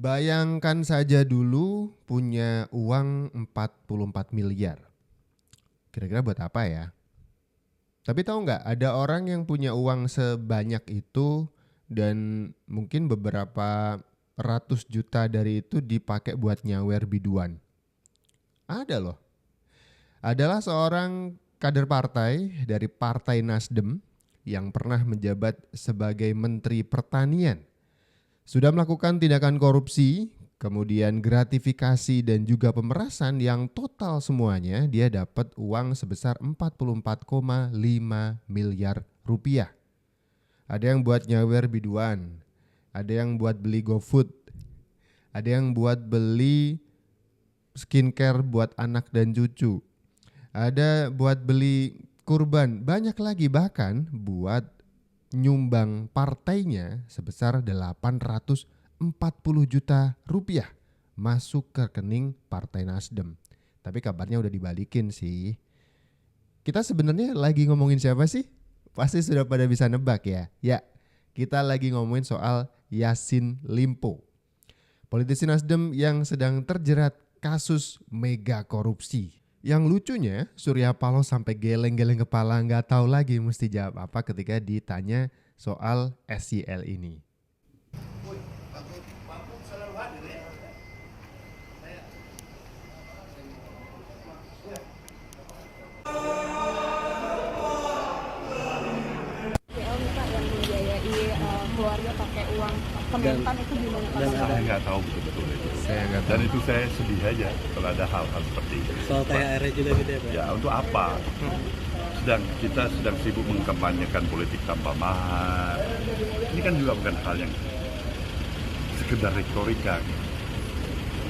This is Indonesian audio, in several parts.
Bayangkan saja dulu punya uang 44 miliar. Kira-kira buat apa ya? Tapi tahu nggak, ada orang yang punya uang sebanyak itu dan mungkin beberapa ratus juta dari itu dipakai buat nyawer biduan. Ada loh. Adalah seorang kader partai dari Partai Nasdem yang pernah menjabat sebagai Menteri Pertanian. Sudah melakukan tindakan korupsi, kemudian gratifikasi dan juga pemerasan yang total semuanya dia dapat uang sebesar 44,5 miliar rupiah. Ada yang buat nyawer biduan, ada yang buat beli GoFood, ada yang buat beli skincare buat anak dan cucu, ada buat beli kurban, banyak lagi, bahkan buat nyumbang partainya sebesar 840 juta rupiah masuk ke rekening Partai Nasdem. Tapi kabarnya udah dibalikin sih. Kita sebenarnya lagi ngomongin siapa sih? Pasti sudah pada bisa nebak ya. Ya, kita lagi ngomongin soal Yassin Limpo, politisi Nasdem yang sedang terjerat kasus mega korupsi. Yang lucunya, Surya Paloh sampai geleng-geleng kepala, nggak tahu lagi mesti jawab apa ketika ditanya soal SYL ini. PL nih Pak yang membiayai keluarga pakai uang Kementan itu gimana Pak? Saya nggak tahu betul-betul itu. Saya nggak Dan tahu. itu saya sedih aja kalau ada hal-hal seperti itu. Soal THR juga gitu ya Pak? Ya untuk apa? Kita sedang sibuk mengkampanyekan politik tanpa mahar. Ini kan juga bukan hal yang sekedar retorika.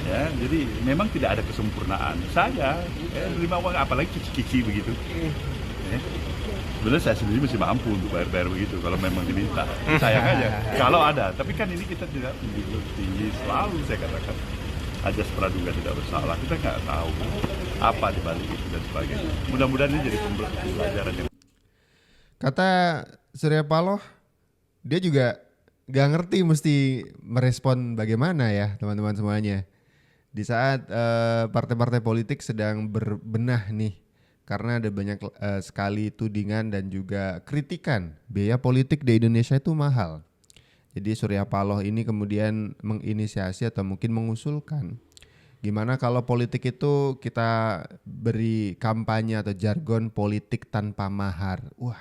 Ya, jadi memang tidak ada kesempurnaan. Saya menerima uang apalagi cici-cici begitu. Ya. Sebenarnya saya sendiri masih mampu untuk bayar-bayar begitu kalau memang diminta. Sayang aja kalau ada. Tapi kan ini kita tidak menjunjung tinggi, selalu saya katakan ajas praduga tidak bersalah. Kita nggak tahu apa dibalik itu dan sebagainya. Mudah-mudahan ini jadi pembelajaran yang Kata Surya Paloh, dia juga gak ngerti mesti merespon bagaimana ya teman-teman semuanya. Di saat partai-partai politik sedang berbenah nih, karena ada banyak sekali tudingan dan juga kritikan biaya politik di Indonesia itu mahal. Jadi Surya Paloh ini kemudian menginisiasi atau mungkin mengusulkan, gimana kalau politik itu kita beri kampanye atau jargon politik tanpa mahar. Wah,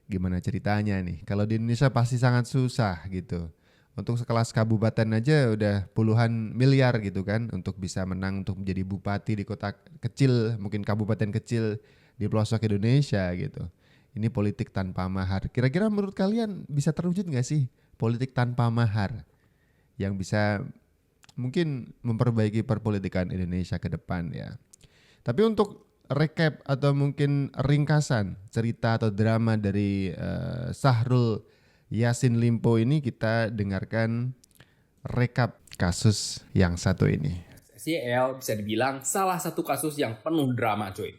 gimana ceritanya nih? Kalau di Indonesia pasti sangat susah gitu. Untuk sekelas kabupaten aja udah puluhan miliar gitu kan untuk bisa menang untuk menjadi bupati di kota kecil, mungkin kabupaten kecil di pelosok Indonesia gitu. Ini politik tanpa mahar. Kira-kira menurut kalian bisa terwujud gak sih politik tanpa mahar yang bisa mungkin memperbaiki perpolitikan Indonesia ke depan ya. Tapi untuk recap atau mungkin ringkasan cerita atau drama dari Syahrul Yassin Limpo ini, kita dengarkan rekap kasus yang satu ini. SYL bisa dibilang salah satu kasus yang penuh drama cuy.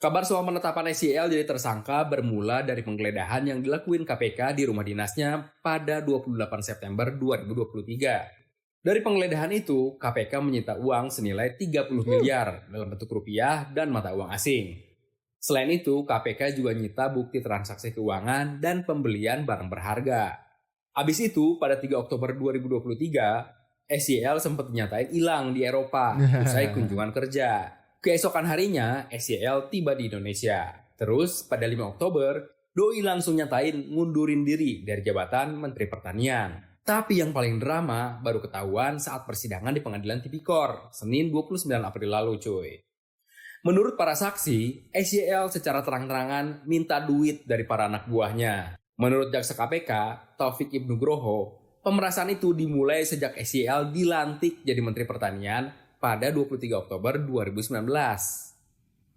Kabar soal penetapan SYL jadi tersangka bermula dari penggeledahan yang dilakuin KPK di rumah dinasnya pada 28 September 2023. Dari penggeledahan itu, KPK menyita uang senilai 30 miliar dalam bentuk rupiah dan mata uang asing. Selain itu, KPK juga nyita bukti transaksi keuangan dan pembelian barang berharga. Habis itu, pada 3 Oktober 2023, SYL sempat dinyatain hilang di Eropa usai kunjungan kerja. Keesokan harinya, SYL tiba di Indonesia. Terus, pada 5 Oktober, Doi langsung nyatain ngundurin diri dari jabatan Menteri Pertanian. Tapi yang paling drama baru ketahuan saat persidangan di Pengadilan Tipikor, Senin 29 April lalu cuy. Menurut para saksi, SYL secara terang-terangan minta duit dari para anak buahnya. Menurut jaksa KPK, Taufik Ibnu Groho, pemerasan itu dimulai sejak SYL dilantik jadi Menteri Pertanian pada 23 Oktober 2019.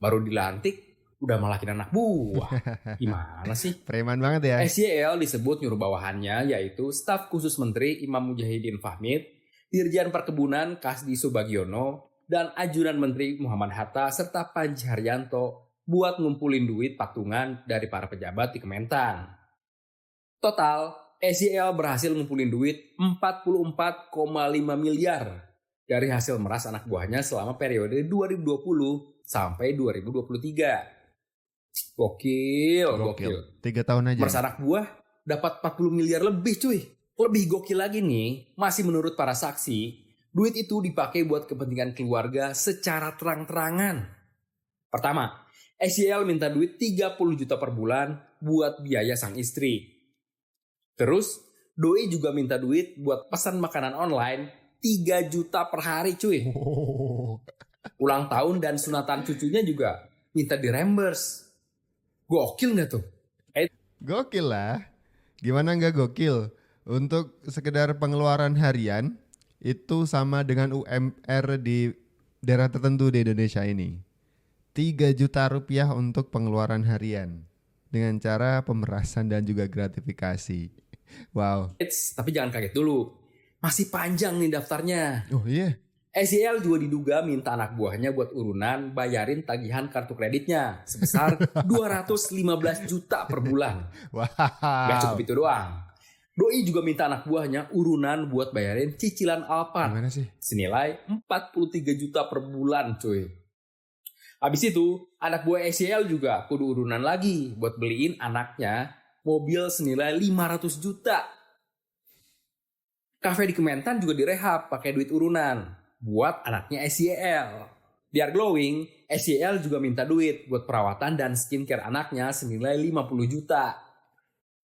Baru dilantik, udah malakin anak buah. Gimana sih? Preman banget ya. SYL disebut nyuruh bawahannya yaitu staf khusus Menteri Imam Mujahidin Fahmid, Dirjen Perkebunan Kasdi Subagiono, dan ajudan Menteri Muhammad Hatta serta Panji Haryanto buat ngumpulin duit patungan dari para pejabat di Kementan. Total, SYL berhasil ngumpulin duit 44,5 miliar dari hasil meras anak buahnya selama periode 2020 sampai 2023. Gokil. 3 tahun aja. Meras anak buah dapat 40 miliar lebih cuy. Lebih gokil lagi nih, masih menurut para saksi, duit itu dipakai buat kepentingan keluarga secara terang-terangan. Pertama, SYL minta duit 30 juta per bulan buat biaya sang istri. Terus, Doi juga minta duit buat pesan makanan online 3 juta per hari cuy. Ulang tahun dan sunatan cucunya juga minta di reimburse. Gokil gak tuh? Gokil lah. Gimana nggak gokil? Untuk sekedar pengeluaran harian itu sama dengan UMR di daerah tertentu di Indonesia ini. 3 juta rupiah untuk pengeluaran harian dengan cara pemerasan dan juga gratifikasi. Wow. Tapi jangan kaget dulu. Masih panjang nih daftarnya. Oh iya. SYL juga diduga minta anak buahnya buat urunan bayarin tagihan kartu kreditnya sebesar 215 juta per bulan. Wow. Gak cukup itu doang. Doi juga minta anak buahnya urunan buat bayarin cicilan Alphard. Gimana sih? Senilai 43 juta per bulan cuy. Habis itu anak buah SYL juga kudu urunan lagi buat beliin anaknya mobil senilai 500 juta. Kafe di Kementan juga direhab pakai duit urunan buat anaknya SYL. Biar glowing, SYL juga minta duit buat perawatan dan skincare anaknya senilai 50 juta.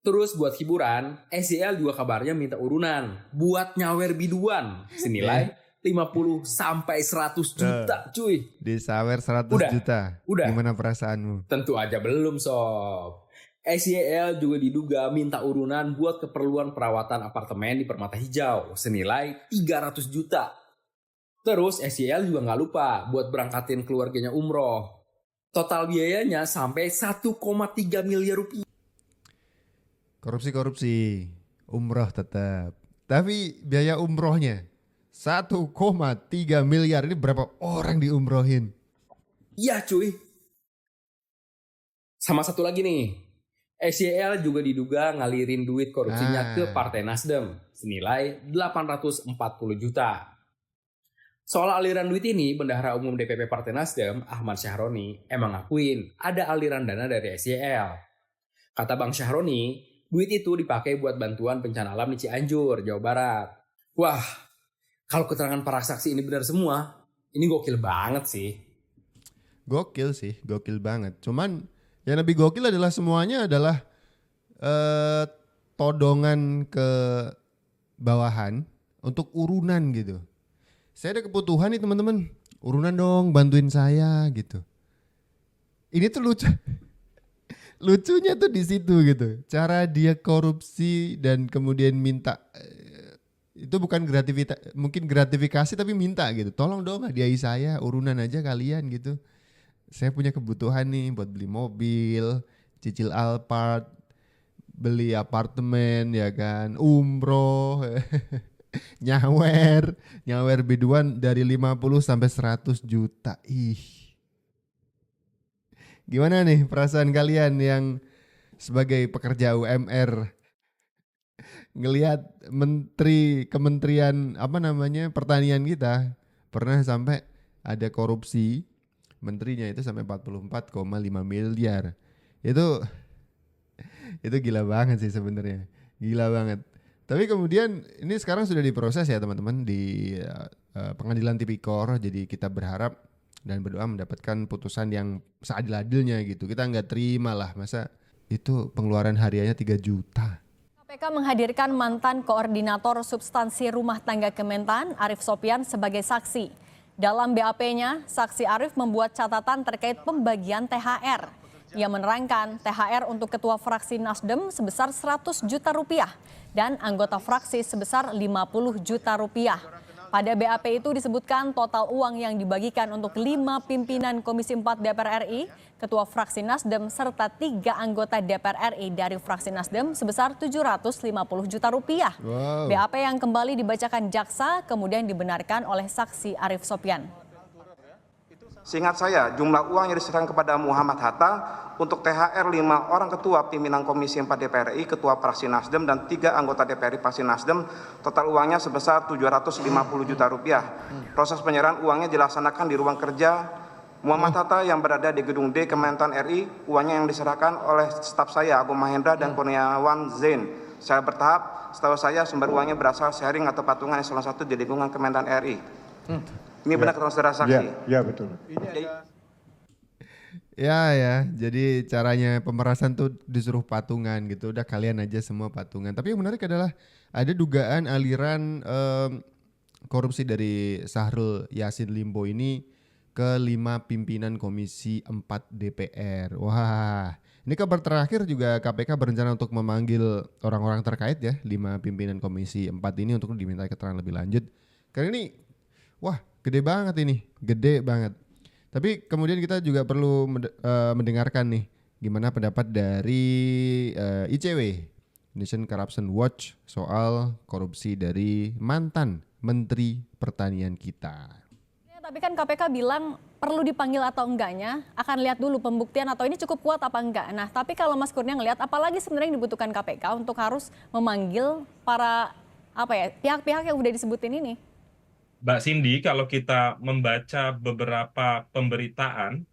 Terus buat hiburan, SYL juga kabarnya minta urunan buat nyawer biduan senilai 50 sampai 100 juta cuy. Disawer 100 juta. Udah. Gimana perasaanmu? Tentu aja belum sob. SYL juga diduga minta urunan buat keperluan perawatan apartemen di Permata Hijau senilai 300 juta. Terus SYL juga gak lupa buat berangkatin keluarganya umroh. Total biayanya sampai 1,3 miliar rupiah. Korupsi, umroh tetap. Tapi biaya umrohnya 1,3 miliar, ini berapa orang diumrohin? Iya cuy. Sama satu lagi nih. SYL juga diduga ngalirin duit korupsinya ke Partai Nasdem senilai 840 juta. Soal aliran duit ini, Bendahara Umum DPP Partai Nasdem, Ahmad Syahroni, emang ngakuin ada aliran dana dari SYL. Kata Bang Syahroni, duit itu dipakai buat bantuan bencana alam di Cianjur, Jawa Barat. Wah, kalau keterangan para saksi ini benar semua, ini gokil banget sih. Gokil banget. Cuman yang lebih gokil adalah semuanya adalah todongan ke bawahan untuk urunan gitu. Saya ada kebutuhan nih teman-teman, urunan dong, bantuin saya gitu. Ini tuh lucu. Lucunya tuh di situ gitu. Cara dia korupsi dan kemudian minta itu bukan mungkin gratifikasi tapi minta gitu. Tolong dong hadiahi saya, urunan aja kalian gitu. Saya punya kebutuhan nih buat beli mobil, cicil Alphard, beli apartemen ya kan, umroh, nyawer biduan dari 50 sampai 100 juta. Ih. Gimana nih perasaan kalian yang sebagai pekerja UMR ngelihat kementerian pertanian kita pernah sampai ada korupsi, menterinya itu sampai 44,5 miliar. Itu gila banget sih sebenarnya. Gila banget. Tapi kemudian ini sekarang sudah diproses ya teman-teman di Pengadilan Tipikor. Jadi kita berharap dan berdoa mendapatkan putusan yang seadil-adilnya gitu. Kita nggak terima lah masa itu pengeluaran hariannya 3 juta. KPK menghadirkan mantan koordinator substansi rumah tangga Kementan, Arief Sopyan sebagai saksi. Dalam BAP-nya, saksi Arief membuat catatan terkait pembagian THR. Ia menerangkan THR untuk ketua fraksi Nasdem sebesar 100 juta rupiah dan anggota fraksi sebesar 50 juta rupiah. Pada BAP itu disebutkan total uang yang dibagikan untuk 5 pimpinan Komisi 4 DPR RI, ketua fraksi Nasdem serta 3 anggota DPR RI dari fraksi Nasdem sebesar 750 juta rupiah. Wow. BAP yang kembali dibacakan jaksa kemudian dibenarkan oleh saksi Arief Sopyan. Seingat saya, jumlah uang yang diserahkan kepada Muhammad Hatta untuk THR 5 orang ketua pimpinan Komisi 4 DPR RI, ketua fraksi Nasdem, dan 3 anggota DPR RI fraksi Nasdem, total uangnya sebesar 750 juta rupiah. Proses penyerahan uangnya dilaksanakan di ruang kerja Muhammad Hatta yang berada di Gedung D Kementan RI. Uangnya yang diserahkan oleh staf saya, Agung Mahendra dan Kurniawan Zain. Secara bertahap, setahu saya sumber uangnya berasal sharing atau patungan eselon 1 di lingkungan Kementan RI. Ini benar kata saudara saksi? Ya betul. Ya, jadi caranya pemerasan tuh disuruh patungan gitu, udah kalian aja semua patungan. Tapi yang menarik adalah ada dugaan aliran korupsi dari Syahrul Yassin Limpo ini ke 5 pimpinan Komisi 4 DPR. Wah, ini kabar terakhir juga KPK berencana untuk memanggil orang-orang terkait ya, 5 pimpinan Komisi 4 ini untuk diminta keterangan lebih lanjut. Karena ini, wah gede banget ini, gede banget. Tapi kemudian kita juga perlu mendengarkan nih gimana pendapat dari ICW, Indonesian Corruption Watch, soal korupsi dari mantan Menteri Pertanian kita. Ya, tapi kan KPK bilang perlu dipanggil atau enggaknya, akan lihat dulu pembuktian atau ini cukup kuat apa enggak. Nah, tapi kalau Mas Kurnia ngelihat apalagi sebenarnya yang dibutuhkan KPK untuk harus memanggil para pihak-pihak yang udah disebutin ini? Mbak Cindy, kalau kita membaca beberapa pemberitaan,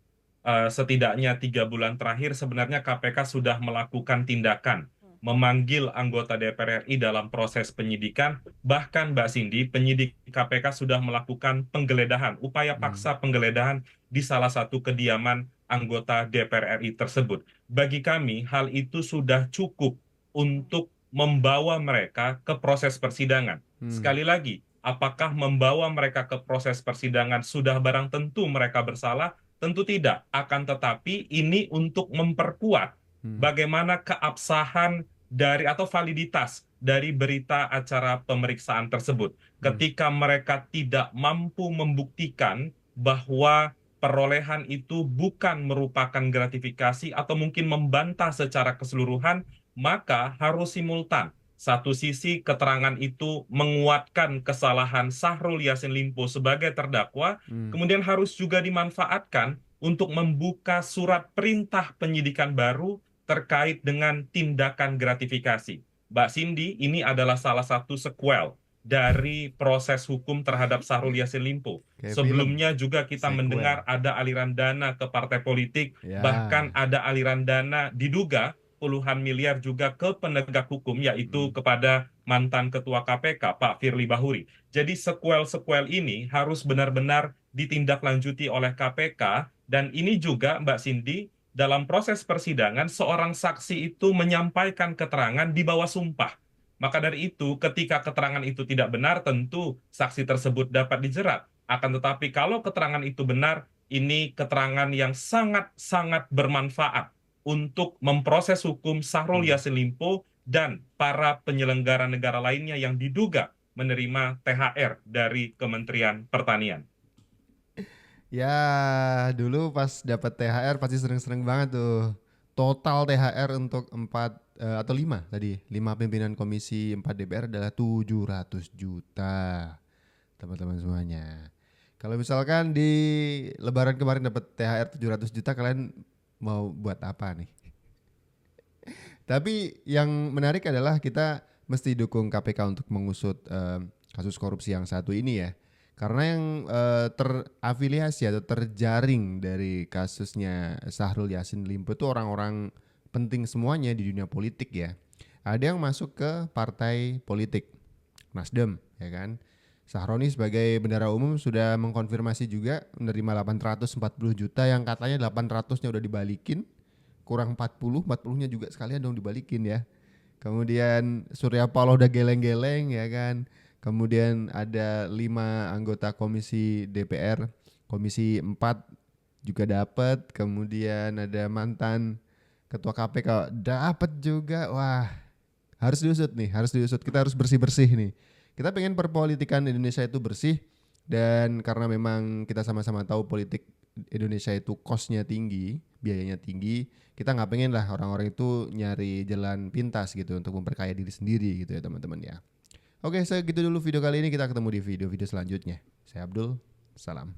setidaknya 3 bulan terakhir sebenarnya KPK sudah melakukan tindakan memanggil anggota DPR RI dalam proses penyidikan. Bahkan Mbak Cindy, penyidik KPK sudah melakukan penggeledahan, upaya paksa penggeledahan di salah satu kediaman anggota DPR RI tersebut. Bagi kami, hal itu sudah cukup untuk membawa mereka ke proses persidangan. Sekali lagi, apakah membawa mereka ke proses persidangan sudah barang tentu mereka bersalah? Tentu tidak. Akan tetapi ini untuk memperkuat bagaimana keabsahan dari atau validitas dari berita acara pemeriksaan tersebut. Ketika mereka tidak mampu membuktikan bahwa perolehan itu bukan merupakan gratifikasi atau mungkin membantah secara keseluruhan, maka harus simultan. Satu sisi keterangan itu menguatkan kesalahan Syahrul Yassin Limpo sebagai terdakwa, kemudian harus juga dimanfaatkan untuk membuka surat perintah penyidikan baru terkait dengan tindakan gratifikasi. Mbak Cindy, ini adalah salah satu sequel dari proses hukum terhadap Syahrul Yassin Limpo. Sebelumnya juga kita mendengar ada aliran dana ke partai politik, bahkan ada aliran dana diduga puluhan miliar juga ke penegak hukum, yaitu kepada mantan ketua KPK, Pak Firly Bahuri. Jadi sequel-sequel ini harus benar-benar ditindaklanjuti oleh KPK, dan ini juga Mbak Cindy, dalam proses persidangan seorang saksi itu menyampaikan keterangan di bawah sumpah. Maka dari itu, ketika keterangan itu tidak benar, tentu saksi tersebut dapat dijerat. Akan tetapi kalau keterangan itu benar, ini keterangan yang sangat-sangat bermanfaat untuk memproses hukum Syahrul Yassin Limpo dan para penyelenggara negara lainnya yang diduga menerima THR dari Kementerian Pertanian. Ya, dulu pas dapat THR pasti seneng-seneng banget tuh. Total THR untuk 5 pimpinan Komisi 4 DPR adalah 700 juta. Teman-teman semuanya. Kalau misalkan di Lebaran kemarin dapat THR 700 juta, kalian mau buat apa nih? Tapi yang menarik adalah kita mesti dukung KPK untuk mengusut kasus korupsi yang satu ini ya. Karena yang terafiliasi atau terjaring dari kasusnya Syahrul Yassin Limpo itu orang-orang penting semuanya di dunia politik ya. Ada yang masuk ke partai politik, Nasdem ya kan. Sahroni sebagai bendara umum sudah mengkonfirmasi juga menerima 840 juta yang katanya 800-nya udah dibalikin, kurang 40-nya juga sekalian dong dibalikin ya. Kemudian Surya Paloh udah geleng-geleng ya kan. Kemudian ada 5 anggota Komisi DPR, Komisi 4 juga dapat. Kemudian ada mantan Ketua KPK dapat juga. Wah, harus diusut nih, harus diusut. Kita harus bersih-bersih nih. Kita pengen perpolitikan Indonesia itu bersih, dan karena memang kita sama-sama tahu politik Indonesia itu cost-nya tinggi, biayanya tinggi, kita nggak pengen lah orang-orang itu nyari jalan pintas gitu untuk memperkaya diri sendiri gitu ya teman-teman ya. Oke, segitu dulu video kali ini, kita ketemu di video-video selanjutnya. Saya Abdul, salam.